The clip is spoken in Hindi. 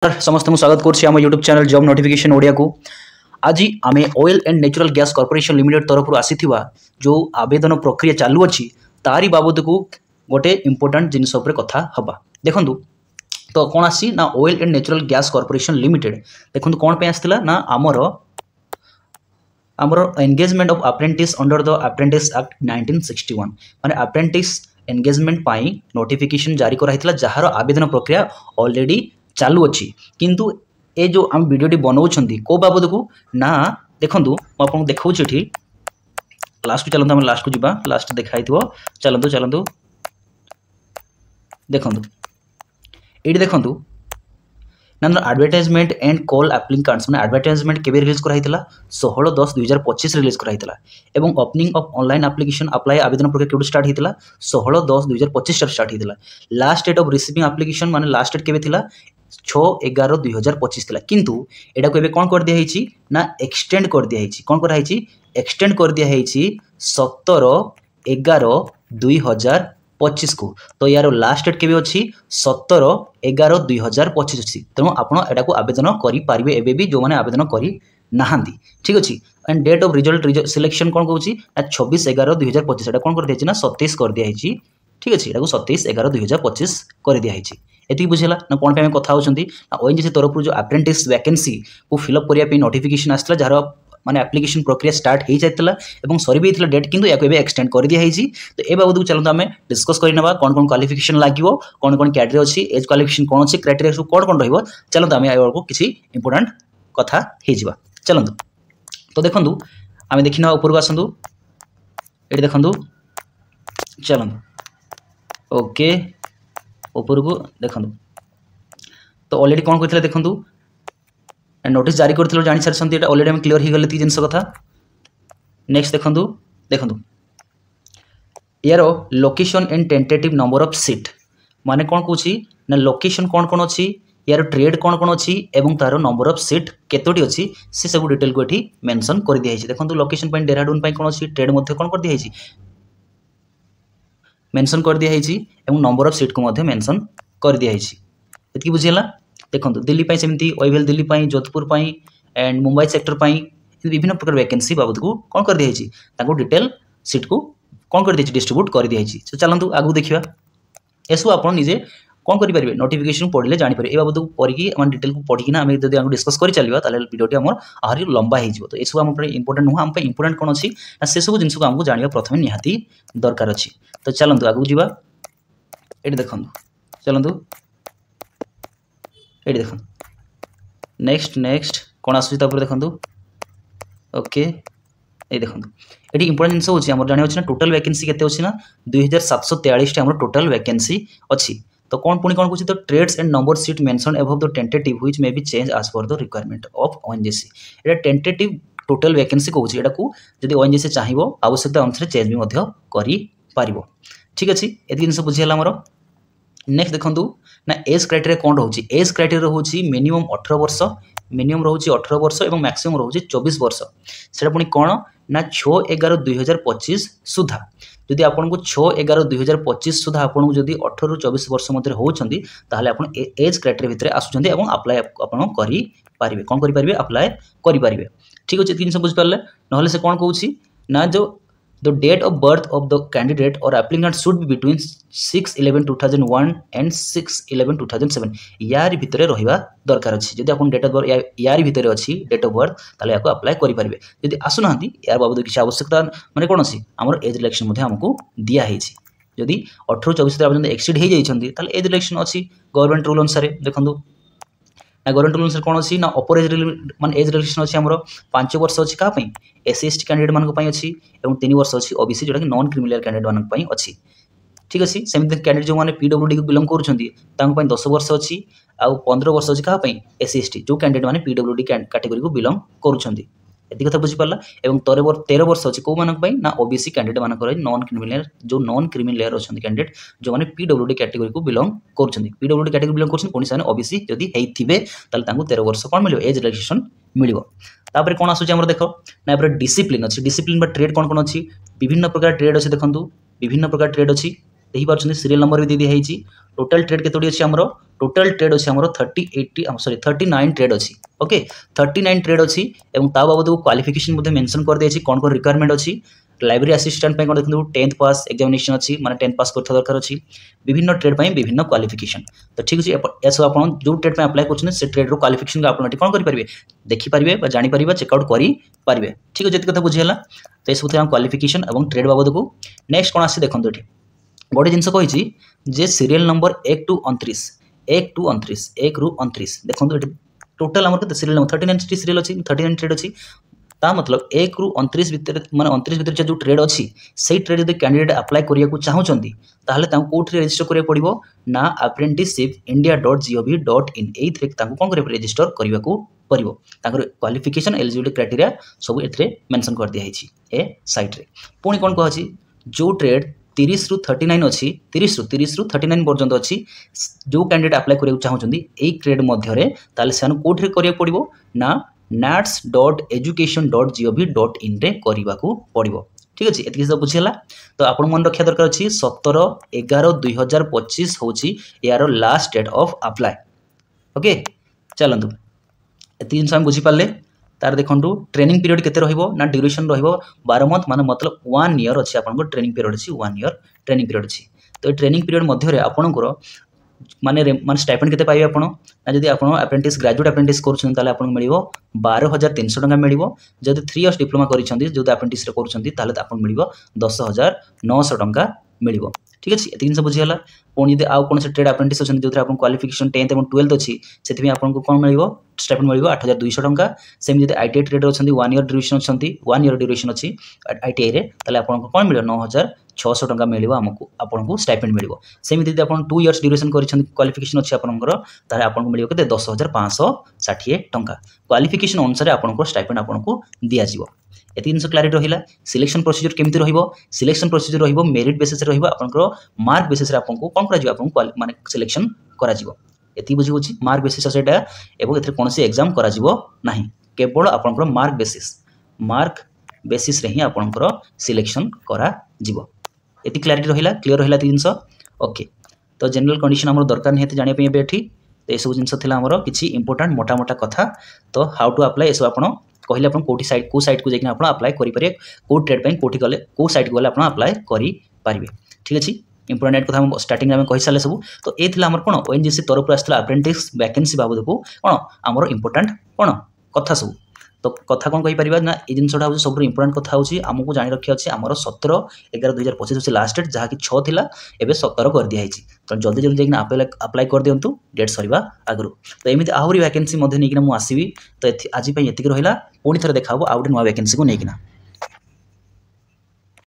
समस्त स्वागत करुँ YouTube channel job notification Odia को। आज आम oil and natural gas corporation limited तरफ आसीथिबा जो आवेदन प्रक्रिया चालू अच्छी तारी बाबद को गोटे इंपोर्टेंट जिनस कथा हवा देखु। तो कौन आसी ना oil and natural gas corporation limited देखो कौन पे आसला ना आमर engagement of apprentice under the apprentice act 1961 माने अप्रेंटिस एंगेजमेंट पाई नोटिफिकेशन जारी कराइतला जार आवेदन प्रक्रिया ऑलरेडी चालू अच्छी किंतु ए जो आम वीडियोटी बनाऊँगी को बाबद को ना देखु मुझे देखा ये लास्ट को चलते लास्ट को जीवा लास्ट देखाई चलतु चलतु देखु ये देखु ना एडवर्टाइजमेंट एंड कॉल एप्लिकेंट्स मैंने एडवर्टाइजमेंट केबे रिलीज कराइतला 16/10/2025 रिलीज कराइतला एवं opening of online application apply आवेदन प्रक्रिया केबे स्टार्ट हितला 16/10/2025 स्टार्ट हितला। Last date of receiving application माने लास्ट डेट केबे थिला 6/11/2025 थिला किंतु एडा को एबे कोन कर दिया हिची ना एक्सटेंड कर दिया हिची कोन कर हिची एक्सटेंड कर दिया हिची 17/11/2025 को। तो यार लास्ट डेट केबे अछि 17/11/2025 अछि तेणु आपण एडा को आवेदन करि पारिबे एबे भी जो माने आवेदन करि नाहांती ठीक अछि। And date of result selection कोन कहउछि 26/11/2025 एडा कोन कर दिया ना 27 कर दिया हिची ठीक अछि एडा को 27/11/2025 कर दिया हिची। एति बुझेला ना कोन पे हम कथा होचंती ना ओएनजीसी तरफ जो अप्रेंटिस वैकेंसी को फिलअप करिया पे नोटिफिकेशन आसला जार माने एप्लिकेशन प्रक्रिया स्टार्ट हो जाता और सरी भी डेट किंतु या एक्सटेंड कर दिया तो ए बाबद को चलते आम डिस्कस करना कौन कौन क्वालिफिकेशन लगे कौन कौन कैटेगरी अच्छी एज क्वालिफिकेशन कौन अच्छी क्राइटेरिया सब कौन कौन रलते आम को किसी इंपोर्टेंट कथा हो चलतु। तो देखु आम देखना उपरको आसतु ये देखु चलतु ओके उपरको देखु। तो ऑलरेडी कौन कहते देखु नोटिस जारी करथिलो जानि सारसंती एटा ऑलरेडी हम क्लियर ही गले ती जिंस कथा। नेक्स्ट देखंतु देखंतु यारो location and tentative number of seat माने कोन कहूची ना लोकेशन कोन कोन अछि यार ट्रेड कोन कोन अछि एवं तारो नंबर ऑफ सीट केतोटी अछि से सब डिटेल को एठी मेंशन कर दिया हिची। देखंतु लोकेशन पई डेराडून पई कोन अछि ट्रेड मध्ये कोन कर दिया हिची मेंशन कर दिया हिची एवं नंबर ऑफ सीट को मध्ये मेंशन कर दिया हिची एतकी बुझियला। देखो दिल्ली पाई सेमती ओइवेल दिल्ली पाई जोधपुर पाई एंड मुंबई सेक्टर पाई विभिन्न प्रकार वैकेंसी बाबद को कौन कर दिया ताको डिटेल सीट को कौन कर दिया डिस्ट्रीब्यूट कर दिया। तो चलतु आगु देखिए एसबू आप निजे कौन करेंगे नोटिफिकेशन पढ़ले जापर ए बाबद को पढ़ी डिटेल को पढ़ी आम डिस्कस कर चलिए भिडियोटी आम आहरी लंबा हो। तो यू आम इंपोर्टेंट नुह आम इंपोर्टेंट कौन अच्छी से सब जिन को आमको जाना प्रथम निहाती दरकार अच्छी। तो चलतु आगू जावा ये देखु चलतु ये देखो नेक्स्ट नेक्स्ट कौन आसूँ देखो ओके ये देखो ये इंपोर्टेंट जिन हो जाना ना टोटल वैकेंसी केते अच्छी ना 2743 आम टोटल वैकेंसी अच्छी। तो कौन पुणी कौन कहूँ तो trades and number seat mention above the tentative which may be change as per the requirement of ONGC एटा टेंटेटिव टोटल वैकेंसी कहूँ एटा को जदि ओएनजीसी चाहिए आवश्यकता अनुसार चेंज भी करि पारिबो ठीक अच्छे। ये जिन बुझीगला आमर नेक्स्ट देखु ना एज क्राइटेरिया कौन रोचे एज क्राइटेरिया रोचे मिनिमम 18 वर्ष मिनिमम रोचे 18 वर्ष और मैक्सिमम रोचे 24 वर्ष से पुणी कौन ना 6/11/2025 सुधा जदि आपन को 6/11/2025 सुधा आपन को जदि 18 ରୁ 24 वर्ष मध्य होचंदी ताहले आपन एज क्राइटेरिया भितर आसुचंदी एवं अप्लाई आपन करि पारिबे कौन करि पारिबे अप्लाई करि पारिबे ठीक अछि। जिन सब बुझ पारले नहले से कौन कहूची ना जो The date of birth of the candidate or applicant should be between 6/11/2001 and 6/11/2007 यार भितर रहिबा दरकार अछि। जदि आपन डेट ऑफ बर्थ यार भितर अछि डेट ऑफ बर्थ ताले याको अप्लाई करि पारिबे जदि आसु नांती यार बाबद किछ आवश्यकता माने कोन अछि हमर एज रिलेक्शन मध्ये हमको दिया हेछि जदि 18 24 पर्यंत एक्सीड हे जाइछंती ताले एज रिलेक्शन अछि गवर्नमेंट रूल अनुसार देखंतु ना गवर्नमेंट रूल अनुसार कौन अच्छी ना अपर एज मान एज रिलेक्शन अच्छी आमर 5 वर्ष अच्छी क्या एससी एसटी कैंडिडेट मान अच्छी और 3 वर्ष अच्छी ओबीसी जोटा कि नॉन क्रिमिनल कैंडिडेट मान अच्छी ठीक अच्छे। सेमती कैंडिडेट जो मैंने पीडब्ल्यूडी को बिलोंग कर 10 वर्ष अच्छी आउ 15 वर्ष अच्छी क्या एससी एसटी जो कैंडिडेट मैंने पीडब्ल्यूडी कैटेगरी को बिलोंग कर एति कथा बुझी पाला एवं 13 वर्ष अच्छी कौ मानक ना ओबीसी कैंडिडेट मान नॉन क्रिमिनल जो नॉन क्रिमिनल अच्छा कैंडिडेट जो मैंने पीडब्ल्यूडी कैटेगरी को बिलोंग कर पीडब्ल्यूडी कैटेगरी बिलोंग कर ओबीसी जदि होइथिबे ताले तांको 13 वर्ष कौन मिलियो एज रिलैक्सेशन मिलियो। तापर कौन आसुची हमर देखो ना डिसिप्लिन अच्छी डिसिप्लिन बा ट्रेड कौन कौन अच्छी विभिन्न प्रकार ट्रेड अच्छी देखंतु विभिन्न प्रकार ट्रेड अच्छी देखिए सीरियल नंबर भी दे दी टोटल ट्रेड केतोटी अच्छी आमर टोटल ट्रेड अच्छी आमर 39 ट्रेड अच्छी ओके 39 ट्रेड अच्छी ता बाबद क्वालिफिकेशन मेंशन कर दिए कौन कौन रिक्वायरमेंट अच्छी लाइब्रेरी असिस्टेंट कौन देखो 10th पास एग्जामिनेशन अच्छी माने 10th पास करथा दरकार अच्छी विभिन्न ट्रेड पर विभिन्न क्वालिफिकेशन तो ठीक अच्छे यह सब आप जो ट्रेड में अप्लाई कर ट्रेड क्वालिफिकेशन आप कौन करेंगे देखिपारे जानीपर चेकआउट करेंगे ठीक है जी कथा बुझीगला तो यह सब क्वालिफिकेशन और ट्रेड बाबद को नेक्स्ट कौन आसी देखो ये गोटे जिनस कही जे सीरियल नंबर 1 टू 29 1 रु 29 देखो टोटाल आम सीरियल नंबर 39 सीरियल अच्छी 39 ट्रेड अच्छी ता मतलब 1 रु 29 भितर माने 29 भितर जो ट्रेड अच्छी से ट्रेड यदि कैंडिडेट अप्लाई करिया को चाहउचंदी ताहले तांको कोठी रजिस्टर करिया पड़िबो ना apprenticeship.india.in एथरे तांको कोन करे रजिस्टर करिया को पड़िबो तांकर क्वालिफिकेशन एलिजिबिलिटी क्राइटेरिया सब एथरे मेंशन कर दिया हिची ए साइट रे पुनी कोन कहछि जो ट्रेड 30 रु 39 अच्छी 30 रु 39 पर्यंत अच्छी जो कैंडिडेट अप्लाई करिया को चाहउचंदी ए ट्रेड मध्य रे ताले सेन कोठी करिया पड़िबो ना nats.education.gov.in रे करिबा को पड़िबो ठीक अछि एतकी सब बुझिला तो आपण मन रखिया दरकार अछि 17/11/2025 होची यार last date of apply okay चलंतु एतकी जिंस हम बुझी पाले तार देखंतु ट्रेनिंग पीरियड केते रहिबो ना ड्यूरेशन रहिबो 12 मंथ माने मतलब 1 ईयर अछि आपनको ट्रेनिंग पीरियड अछि 1 ईयर ट्रेनिंग पीरियड अछि तो ट्रेनिंग पीरियड मध्य रे आपनको माने माने स्टाइपेंड केते पाइबे आपण ना जदी आपण अप्रेंटिस ग्रेजुएट अप्रेंटिस करछन ताले आपण मिलिबो 12300 टका मिलिबो जदी 3 इयर्स डिप्लोमा करिसंती जदी अप्रेंटिस रे करछंती ताले आपण मिलिबो 10900 टका मिलिबो ठीक अछि एति जिंस बुझियला कोन यदि आउ कोन से ट्रेड अप्रेंटिस अछन जोथरे आपण क्वालिफिकेशन 10th एवं 12th अछि सेति में आपण को कोन मिलिबो स्टाइपेंड मिलिबो 8200 टका सेम यदि आईटीआई ट्रेडर अछंती 1 ईयर ड्यूरेशन अछंती 1 ईयर ड्यूरेशन अछि आईटीआई रे ताले आपण को कोन मिलिबो 9600 टका मिलिबो हमकु आपण को स्टाइपेंड मिलिबो सेम यदि आपण 2 इयर्स ड्यूरेशन करिसंती क्वालिफिकेशन अछि आपनकर तारे आपण को मिलिबो केते 10560 टका क्वालिफिकेशन अनुसार आपण को स्टाइपेंड आपण को दिया जिवो एति जिंस क्लैरिटी रहिला सिलेक्शन प्रोसीजर केमिति रहिबो सिलेक्शन प्रोसीजर रहिबो मेरिट बेसिस रे रहिबो आपनकर मार्क बेसिस रे आपन को कोन करा जिवो आपन माने सिलेक्शन करा जिवो एति बुझी होची मार्क बेसिस सेटा एबो एथरे कोनसी एग्जाम करा जिवो नाही केवल आपनकर मार्क बेसिस रे ही आपनकर सिलेक्शन करा जिवो एति क्लैरिटी रहिला क्लियर रहिला जिंस ओके तो जनरल कंडीशन हमर दरकार नहीं जानिया पे एठी तो ए सब जिंस थिला हमर किछि इंपोर्टेंट मोटा मोटा कथा तो हाउ टू अप्लाई ए सब आपन कहले अपन कोठी साइट को साइट को जेकिना अपन अप्लाई करि परिए को ट्रेड पे कोठी गले को साइट गले अपन अप्लाई करि परिबे ठीक अछि इंपोर्टेंट कथा हम स्टार्टिंग में कहि साले सब तो ए थिला हमर कोन ओएनजीसी तरफ आस्तला अप्रेंटिस वैकेंसी बाबद को कोन हमर इंपोर्टेंट कोन कथा सब तो कथा कोन कहि परिबा ना ए जिंसटा हो सब इंपोर्टेंट कथा होची हमकु जानि रखि अछि हमर 17/11/2025 होची लास्ट डेट जहा कि 6 थिला एबे 17 कर दिया हिची तो जल्दी जल्दी जेकिना अप्लाई कर दियंतु डेट सरीबा आगरु तो एमिति आहुरी वैकेंसी मध्ये नेकिना मु आसीबी तो आज पई एतिक रहिला पुनी थरे देखाबो आउट नुवा वैकेंसी को नेकिना।